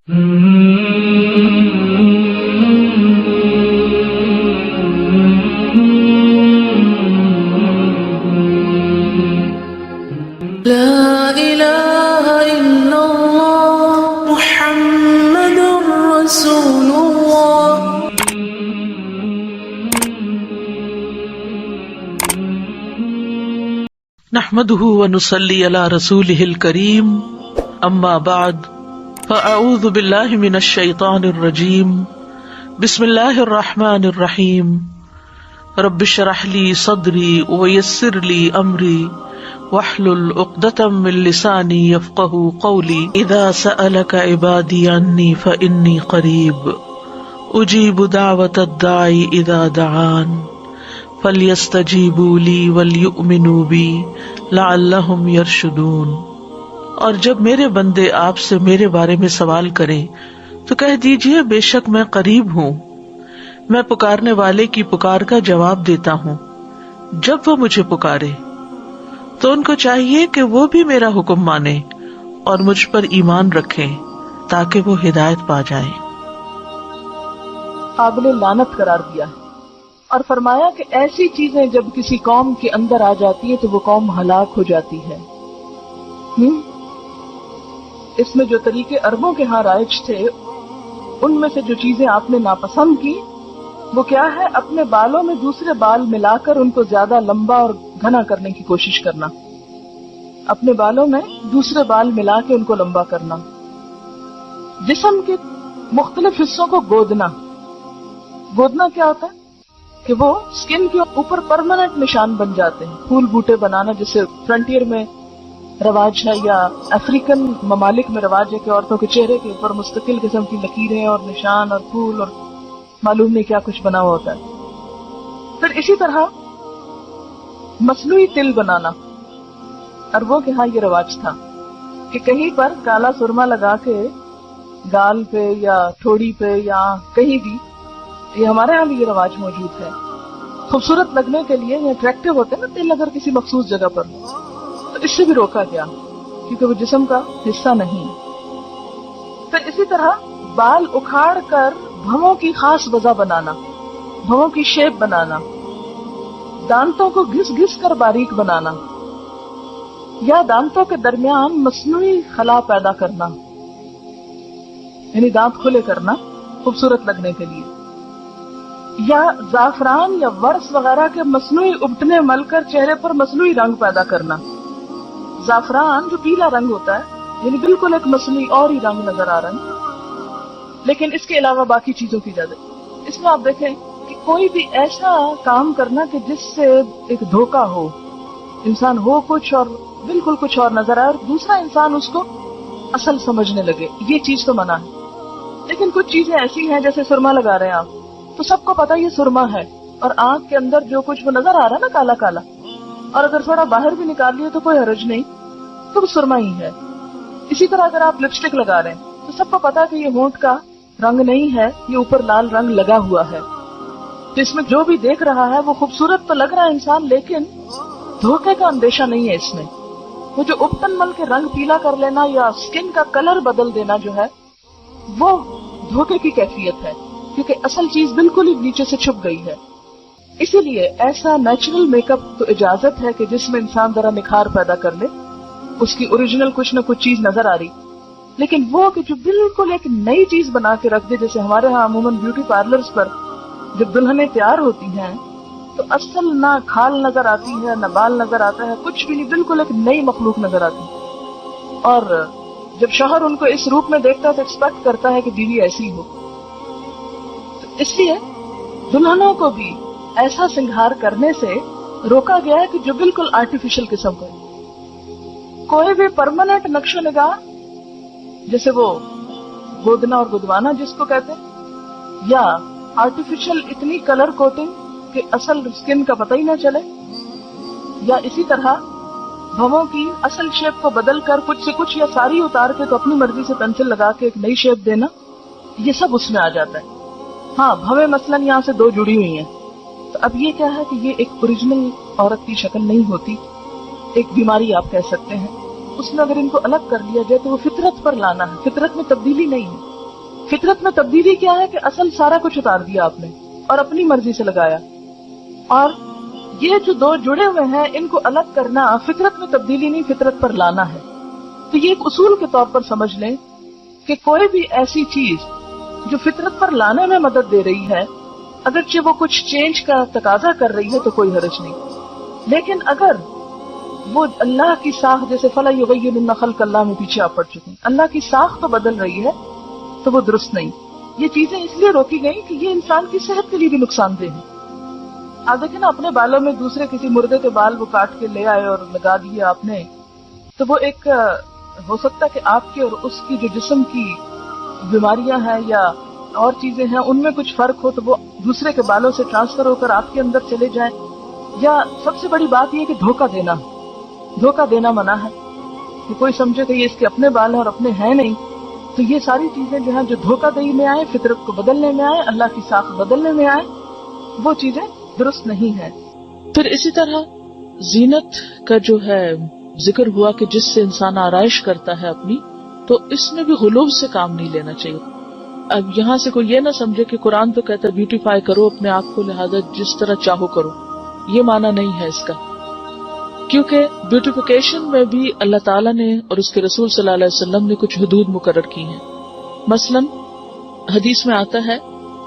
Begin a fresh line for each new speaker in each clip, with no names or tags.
لا إله إلا الله محمد رسول الله.
نحمده ونصلي على رسوله الكريم اما بعد فاعوذ بالله من الشيطان الرجيم بسم الله الرحمن الرحيم رب اشرح لي صدري ويسر لي امري واحلل عقدة من لساني يفقهوا قولي اذا سألك عبادي عني فاني قريب اجيب دعوة الداعي اذا دعان فَلْيَسْتَجِيبُوا لِي وَلْيُؤْمِنُوا بِي لَعَلَّهُمْ يَرْشُدُونَ. اور جب میرے بندے آپ سے میرے بارے میں سوال کریں تو کہہ دیجئے بے شک میں قریب ہوں، میں پکارنے والے کی پکار کا جواب دیتا ہوں. جب وہ مجھے پکارے تو ان کو چاہیے کہ وہ بھی میرا حکم مانیں اور مجھ پر ایمان رکھیں تاکہ وہ ہدایت پا جائیں.
قابل لعنت قرار دیا ہے اور فرمایا کہ ایسی چیزیں جب کسی قوم کے اندر آ جاتی ہیں تو وہ قوم ہلاک ہو جاتی ہے. اس میں جو طریقے عربوں کے ہاں رائج تھے ان میں سے جو چیزیں آپ نے ناپسند کی وہ کیا ہے؟ اپنے بالوں میں دوسرے بال ملا کر ان کو زیادہ لمبا اور گھنا کرنے کی کوشش کرنا. اپنے بالوں میں دوسرے بال ملا کے ان کو لمبا کرنا. جسم کے مختلف حصوں کو گودنا. گودنا کیا ہوتا ہے کہ وہ سکن کے اوپر پرماننٹ نشان بن جاتے ہیں. پھول بوٹے بنانا جسے فرنٹیئر میں رواج ہے یا افریقن ممالک میں رواج ہے کہ عورتوں کے چہرے کے اوپر مستقل قسم کی لکیریں اور نشان اور پھول اور معلوم نہیں کیا کچھ بنا ہوا ہوتا ہے. پھر اسی طرح مصنوعی تل بنانا. عربوں کے ہاں یہ رواج تھا کہ کہیں پر کالا سرما لگا کے گال پہ یا ٹھوڑی پہ یا کہیں بھی، یہ ہمارے یہاں بھی یہ رواج موجود ہے، خوبصورت لگنے کے لیے یہ اٹریکٹیو ہوتے ہیں نا تل اگر کسی مخصوص جگہ پر، تو اس سے بھی روکا گیا کیونکہ وہ جسم کا حصہ نہیں. پھر اسی طرح بال اکھاڑ کر بھووں کی خاص وضع بنانا، بھووں کی شیپ بنانا، دانتوں کو گھس گھس کر باریک بنانا یا دانتوں کے درمیان مصنوعی خلا پیدا کرنا، یعنی دانت کھلے کرنا خوبصورت لگنے کے لیے. یا زعفران یا ورس وغیرہ کے مصنوعی ابٹنے مل کر چہرے پر مصنوعی رنگ پیدا کرنا. زعفران جو پیلا رنگ ہوتا ہے یعنی بالکل ایک مصنوعی اور ہی رنگ نظر آ رہا ہے، لیکن اس کے علاوہ باقی چیزوں کی اجازت. اس میں آپ دیکھیں کہ کوئی بھی ایسا کام کرنا کہ جس سے ایک دھوکہ ہو، انسان ہو کچھ اور بالکل کچھ اور نظر آئے اور دوسرا انسان اس کو اصل سمجھنے لگے، یہ چیز تو منع ہے. لیکن کچھ چیزیں ایسی ہیں جیسے سرما لگا رہے ہیں آپ تو سب کو پتا یہ سرما ہے اور آنکھ کے اندر جو کچھ وہ نظر آ رہا ہے نا کالا کالا، اور اگر تھوڑا باہر بھی نکال لیے تو کوئی حرج نہیں، تو وہ سرما ہی ہے. اسی طرح اگر آپ لپسٹک لگا رہے ہیں تو سب کو پتا کہ یہ ہونٹ کا رنگ نہیں ہے، یہ اوپر لال رنگ لگا ہوا ہے. تو اس میں جو بھی دیکھ رہا ہے وہ خوبصورت تو لگ رہا ہے انسان، لیکن دھوکے کا اندیشہ نہیں ہے اس میں. وہ جو ابٹن مل کے رنگ پیلا کر لینا یا اسکن کا کلر بدل دینا جو ہے وہ دھوکے کی کیفیت ہے، کیونکہ اصل چیز بالکل ہی نیچے سے چھپ گئی ہے. اسی لیے ایسا نیچرل میک اپ تو اجازت ہے کہ جس میں انسان ذرا نکھار پیدا کر لے، اس کی اوریجنل کچھ نہ کچھ چیز نظر آ رہی، لیکن وہ کہ جو بالکل ایک نئی چیز بنا کے رکھ دے. جیسے ہمارے ہاں عموماً بیوٹی پارلرز پر جب دلہنیں تیار ہوتی ہیں تو اصل نہ کھال نظر آتی ہے نہ بال نظر آتا ہے، کچھ بھی نہیں، بالکل ایک نئی مخلوق نظر آتی ہے. اور جب شوہر ان کو اس روپ میں دیکھتا ہے تو ایکسپیکٹ کرتا ہے کہ بیوی ایسی ہو. اس لیے دلہنوں کو بھی ایسا سنگھار کرنے سے روکا گیا ہے کہ جو بالکل آرٹیفیشل قسم کا ہے. کوئی بھی پرماننٹ نقش و نگار جیسے وہ گودنا اور گدوانا جس کو کہتے ہیں، یا آرٹیفیشل اتنی کلر کوٹنگ کہ اصل سکن کا پتہ ہی نہ چلے، یا اسی طرح بھووں کی اصل شیپ کو بدل کر کچھ سے کچھ یا ساری اتار کے تو اپنی مرضی سے پینسل لگا کے ایک نئی شیپ دینا، یہ سب اس میں آ جاتا ہے. ہاں بھویں مثلاً یہاں سے دو جڑی ہوئی ہیں تو اب یہ کیا ہے کہ یہ ایک اوریجنل عورت کی شکل نہیں ہوتی، ایک بیماری آپ کہہ سکتے ہیں. اس میں اگر ان کو الگ کر لیا جائے تو وہ فطرت پر لانا ہے، فطرت میں تبدیلی نہیں ہے. فطرت میں تبدیلی کیا ہے کہ اصل سارا کچھ اتار دیا آپ نے اور اپنی مرضی سے لگایا. اور یہ جو دو جڑے ہوئے ہیں ان کو الگ کرنا فطرت میں تبدیلی نہیں، فطرت پر لانا ہے. تو یہ ایک اصول کے طور پر سمجھ لیں کہ کوئی بھی ایسی چیز جو فطرت پر لانے میں مدد دے رہی ہے، اگرچہ وہ کچھ چینج کا تقاضا کر رہی ہے تو کوئی حرج نہیں، لیکن اگر وہ اللہ کی ساخت، جیسے فَلَا يُغَيِّرُنَّ خَلْقَ اللَّهِ میں پیچھے آپ پڑھ چکے ہیں، اللہ کی ساخت تو بدل رہی ہے تو وہ درست نہیں. یہ چیزیں اس لیے روکی گئی کہ یہ انسان کی صحت کے لیے بھی نقصان دہ ہے. آپ دیکھیں نا، اپنے بالوں میں دوسرے کسی مردے کے بال وہ کاٹ کے لے آئے اور لگا دیے آپ نے، تو وہ ایک ہو سکتا ہے کہ آپ کے اور اس کی جو جسم کی بیماریاں ہیں یا اور چیزیں ہیں ان میں کچھ فرق ہو تو وہ دوسرے کے بالوں سے ٹرانسفر ہو کر آپ کے اندر چلے جائیں. یا سب سے بڑی بات یہ کہ دھوکہ دینا منع ہے، کہ کوئی سمجھے کہ یہ اس کے اپنے بال ہیں اور اپنے ہیں نہیں. تو یہ ساری چیزیں جو ہیں جو دھوکہ دہی میں آئے، فطرت کو بدلنے میں آئے، اللہ کی ساخت بدلنے میں آئے، وہ چیزیں درست نہیں ہیں.
پھر اسی طرح زینت کا جو ہے ذکر ہوا کہ جس سے انسان آرائش کرتا ہے اپنی، تو اس میں بھی غلوب سے کام نہیں لینا چاہیے. اب یہاں سے کوئی یہ نہ سمجھے کہ قرآن تو کہتا ہے بیوٹیفائی کرو اپنے آپ کو، لہذا جس طرح چاہو کرو. یہ معنی نہیں ہے اس کا، کیونکہ بیوٹیفیکیشن میں بھی اللہ تعالیٰ نے اور اس کے رسول صلی اللہ علیہ وسلم نے کچھ حدود مقرر کی ہیں. مثلا حدیث میں آتا ہے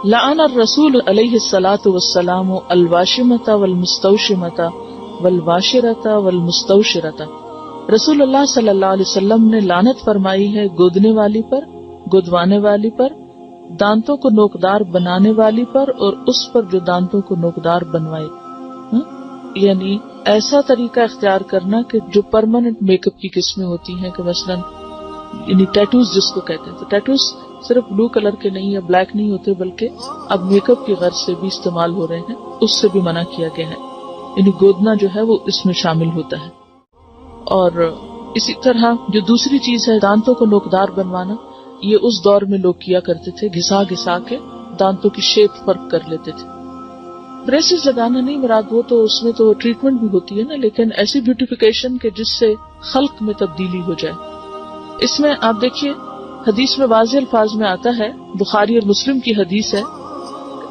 لعن الرسول علیہ الصلاۃ والسلام الواشمۃ والمستوشمۃ والواشرۃ والمستوشرۃ. رسول اللہ صلی اللہ علیہ وسلم نے لعنت فرمائی ہے گودنے والی پر، گودوانے والی پر، دانتوں کو نوکدار بنانے والی پر، اور اس پر جو دانتوں کو نوکدار بنوائے. یعنی ایسا طریقہ اختیار کرنا کہ جو پرماننٹ میک اپ کی قسمیں ہوتی ہیں، کہ مثلا یعنی ٹیٹوز جس کو کہتے ہیں، تو ٹیٹوز صرف بلو کلر کے نہیں یا بلیک نہیں ہوتے، بلکہ اب میک اپ کی غرض سے بھی استعمال ہو رہے ہیں، اس سے بھی منع کیا گیا ہے. یعنی گودنا جو ہے وہ اس میں شامل ہوتا ہے. اور اسی طرح جو دوسری چیز ہے دانتوں کو نوکدار بنوانا، یہ اس دور میں لوگ کیا کرتے تھے، گھسا گھسا کے دانتوں کی شیپ فرق کر لیتے تھے. بریسز لگانا نہیں مراد، وہ تو اس میں تو ٹریٹمنٹ بھی ہوتی ہے نا، لیکن ایسی بیوٹیفیکیشن کہ جس سے خلق میں تبدیلی ہو جائے. اس میں آپ دیکھیے حدیث میں واضح الفاظ میں آتا ہے، بخاری اور مسلم کی حدیث ہے،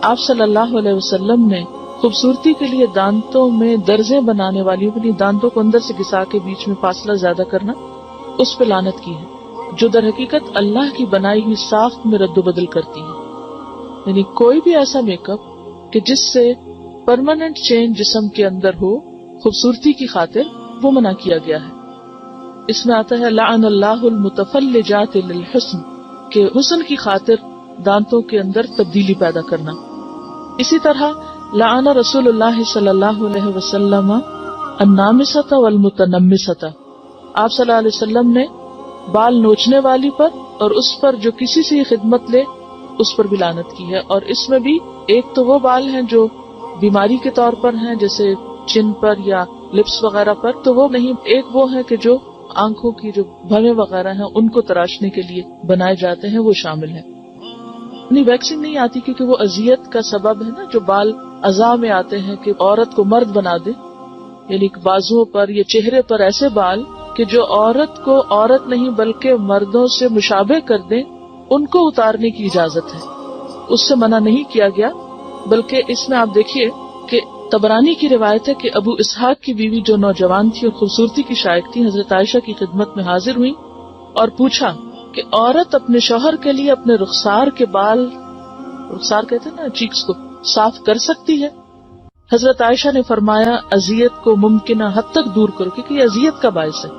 آپ صلی اللہ علیہ وسلم نے خوبصورتی کے لیے دانتوں میں درزیں بنانے والی، یعنی دانتوں کو اندر سے گھسا کے بیچ میں فاصلہ زیادہ کرنا، اس پہ لعنت کی ہے، جو در حقیقت اللہ کی بنائی ہوئی ساخت میں رد و بدل کرتی ہے. یعنی کوئی بھی ایسا میک اپ کہ جس سے پرماننٹ چینج جسم کے اندر ہو خوبصورتی کی خاطر، وہ منع کیا گیا ہے. اس میں آتا ہے لعن اللہ المتفلجات للحسن، کہ حسن کی خاطر دانتوں کے اندر تبدیلی پیدا کرنا. اسی طرح لعن رسول اللہ صلی اللہ علیہ وسلم النامصۃ والمتنمصۃ، آپ صلی اللہ علیہ وسلم نے بال نوچنے والی پر اور اس پر جو کسی سے خدمت لے اس پر بھی لعنت کی ہے. اور اس میں بھی ایک تو وہ بال ہیں جو بیماری کے طور پر ہیں، جیسے چن پر یا لپس وغیرہ پر، تو وہ نہیں. ایک وہ ہے کہ جو آنکھوں کی جو بھویں وغیرہ ہیں ان کو تراشنے کے لیے بنائے جاتے ہیں، وہ شامل ہیں. ویکسنگ نہیں آتی کیونکہ وہ اذیت کا سبب ہے نا، جو بال اعضاء میں آتے ہیں کہ عورت کو مرد بنا دے، یعنی بازوؤں پر یا چہرے پر ایسے بال کہ جو عورت کو عورت نہیں بلکہ مردوں سے مشابہ کر دیں، ان کو اتارنے کی اجازت ہے، اس سے منع نہیں کیا گیا. بلکہ اس میں آپ دیکھیے کہ طبرانی کی روایت ہے کہ ابو اسحاق کی بیوی جو نوجوان تھی اور خوبصورتی کی شائق تھی، حضرت عائشہ کی خدمت میں حاضر ہوئی اور پوچھا کہ عورت اپنے شوہر کے لیے اپنے رخسار کے بال، رخسار کہتے ہیں نا چیکس کو، صاف کر سکتی ہے؟ حضرت عائشہ نے فرمایا اذیت کو ممکنہ حد تک دور کرو، کیونکہ یہ اذیت کا باعث ہے.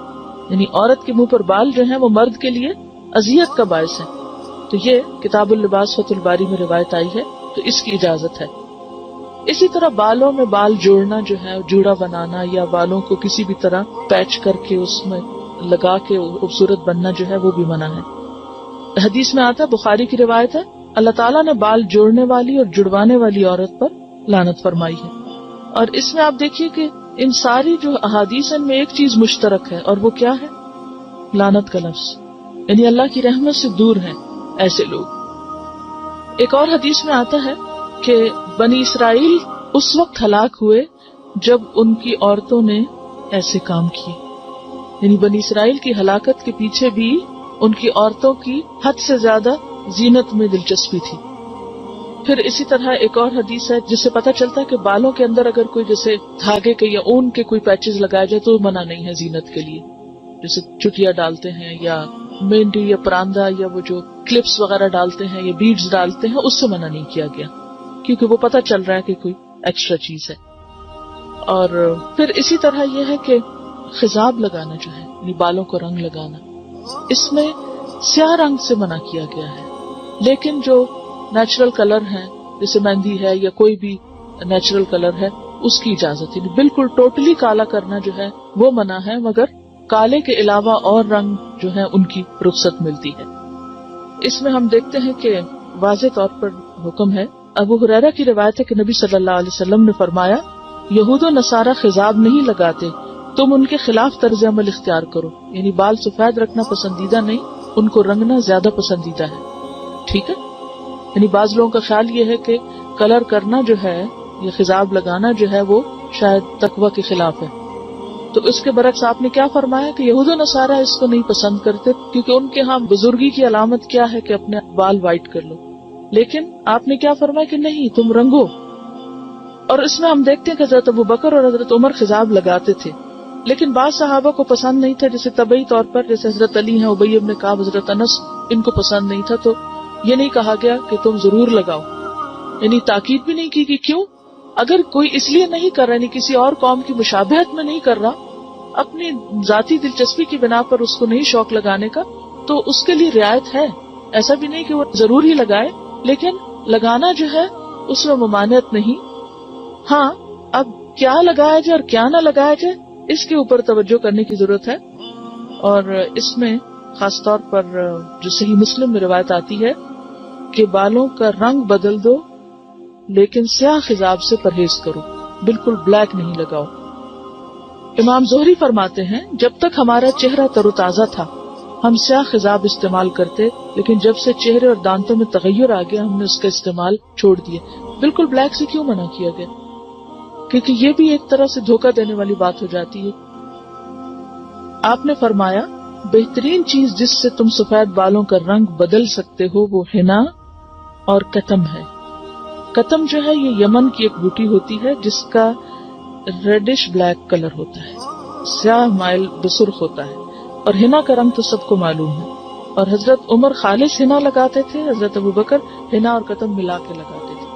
یعنی عورت کے منہ پر بال جو ہیں وہ مرد کے لیے اذیت کا باعث ہے. تو یہ کتاب اللباس فتح الباری میں روایت آئی ہے، تو اس کی اجازت ہے. اسی طرح بالوں میں بال جوڑنا جو ہے، جوڑا بنانا یا بالوں کو کسی بھی طرح پیچ کر کے اس میں لگا کے خوبصورت بننا جو ہے وہ بھی منع ہے. حدیث میں آتا ہے، بخاری کی روایت ہے، اللہ تعالیٰ نے بال جوڑنے والی اور جڑوانے والی عورت پر لعنت فرمائی ہے. اور اس میں آپ دیکھیے کہ ان ساری جو احادیث ان میں ایک چیز مشترک ہے، اور وہ کیا ہے؟ لعنت کا لفظ. یعنی اللہ کی رحمت سے دور ہیں ایسے لوگ. ایک اور حدیث میں آتا ہے کہ بنی اسرائیل اس وقت ہلاک ہوئے جب ان کی عورتوں نے ایسے کام کیے. یعنی بنی اسرائیل کی ہلاکت کے پیچھے بھی ان کی عورتوں کی حد سے زیادہ زینت میں دلچسپی تھی. پھر اسی طرح ایک اور حدیث ہے جس سے پتہ چلتا ہے کہ بالوں کے اندر اگر کوئی جیسے دھاگے کے یا اون کے کوئی پیچز لگائے جائے تو منع نہیں ہے زینت کے لیے. جیسے چٹیا ڈالتے ہیں یا مہندی یا پراندہ یا وہ جو کلپس وغیرہ ڈالتے ہیں یا بیڈز ڈالتے ہیں, اس سے منع نہیں کیا گیا کیونکہ وہ پتہ چل رہا ہے کہ کوئی ایکسٹرا چیز ہے. اور پھر اسی طرح یہ ہے کہ خضاب لگانا جو ہے یعنی بالوں کو رنگ لگانا, اس میں سیاہ رنگ سے منع کیا گیا ہے. لیکن جو نیچرل کلر ہیں جیسے مہندی ہے یا کوئی بھی نیچرل کلر ہے اس کی اجازت ہے. بالکل ٹوٹلی کالا کرنا جو ہے وہ منع ہے, مگر کالے کے علاوہ اور رنگ جو ہے ان کی رخصت ملتی ہے. اس میں ہم دیکھتے ہیں کہ واضح طور پر حکم ہے. ابو ہریرہ کی روایت ہے کہ نبی صلی اللہ علیہ وسلم نے فرمایا, یہود و نصارہ خضاب نہیں لگاتے, تم ان کے خلاف طرز عمل اختیار کرو. یعنی بال سفید رکھنا پسندیدہ نہیں, ان کو رنگنا زیادہ پسندیدہ ہے. ٹھیک ہے, یعنی بعض لوگوں کا خیال یہ ہے کہ کلر کرنا جو ہے یا خضاب لگانا جو ہے وہ شاید تقوی کے خلاف ہے. تو اس کے برعکس آپ نے کیا فرمایا کہ یہود و نصارہ اس کو نہیں پسند کرتے کیونکہ ان کے ہاں بزرگی کی علامت کیا ہے کہ اپنے بال وائٹ کر لو. لیکن آپ نے کیا فرمایا کہ نہیں, تم رنگو. اور اس میں ہم دیکھتے ہیں کہ حضرت ابو بکر اور حضرت عمر خضاب لگاتے تھے, لیکن بعض صحابہ کو پسند نہیں تھا, جیسے طبعی طور پر جیسے حضرت علی ہیں, ابی ابن کعب, حضرت انس, ان کو پسند نہیں تھا. تو یہ نہیں کہا گیا کہ تم ضرور لگاؤ, یعنی تاکید بھی نہیں کی کہ کیوں. اگر کوئی اس لیے نہیں کر رہا, یعنی کسی اور قوم کی مشابہت میں نہیں کر رہا, اپنی ذاتی دلچسپی کی بنا پر اس کو نہیں شوق لگانے کا, تو اس کے لیے رعایت ہے. ایسا بھی نہیں کہ وہ ضرور ہی لگائے, لیکن لگانا جو ہے اس میں ممانعت نہیں. ہاں, اب کیا لگایا جائے اور کیا نہ لگایا جائے اس کے اوپر توجہ کرنے کی ضرورت ہے. اور اس میں خاص طور پر جو صحیح مسلم میں روایت آتی ہے کہ بالوں کا رنگ بدل دو لیکن سیاہ خضاب سے پرہیز کرو, بالکل بلیک نہیں لگاؤ. امام زہری فرماتے ہیں, جب تک ہمارا چہرہ تر و تازہ تھا ہم سیاہ خضاب استعمال کرتے, لیکن جب سے چہرے اور دانتوں میں تغیر آ گیا ہم نے اس کا استعمال چھوڑ دیا. بالکل بلیک سے کیوں منع کیا گیا؟ کیونکہ یہ بھی ایک طرح سے دھوکہ دینے والی بات ہو جاتی ہے. آپ نے فرمایا, بہترین چیز جس سے تم سفید بالوں کا رنگ بدل سکتے ہو وہ حنا اور کتم ہے. کتم جو ہے یہ یمن کی ایک بوٹی ہوتی ہے جس کا ریڈش بلیک کلر ہوتا ہے, سیاہ مائل بسرخ ہوتا ہے. اور حنا کا رنگ تو سب کو معلوم ہے. اور حضرت عمر خالص حنا لگاتے تھے, حضرت ابو بکر حنا اور کتم ملا کے لگاتے تھے.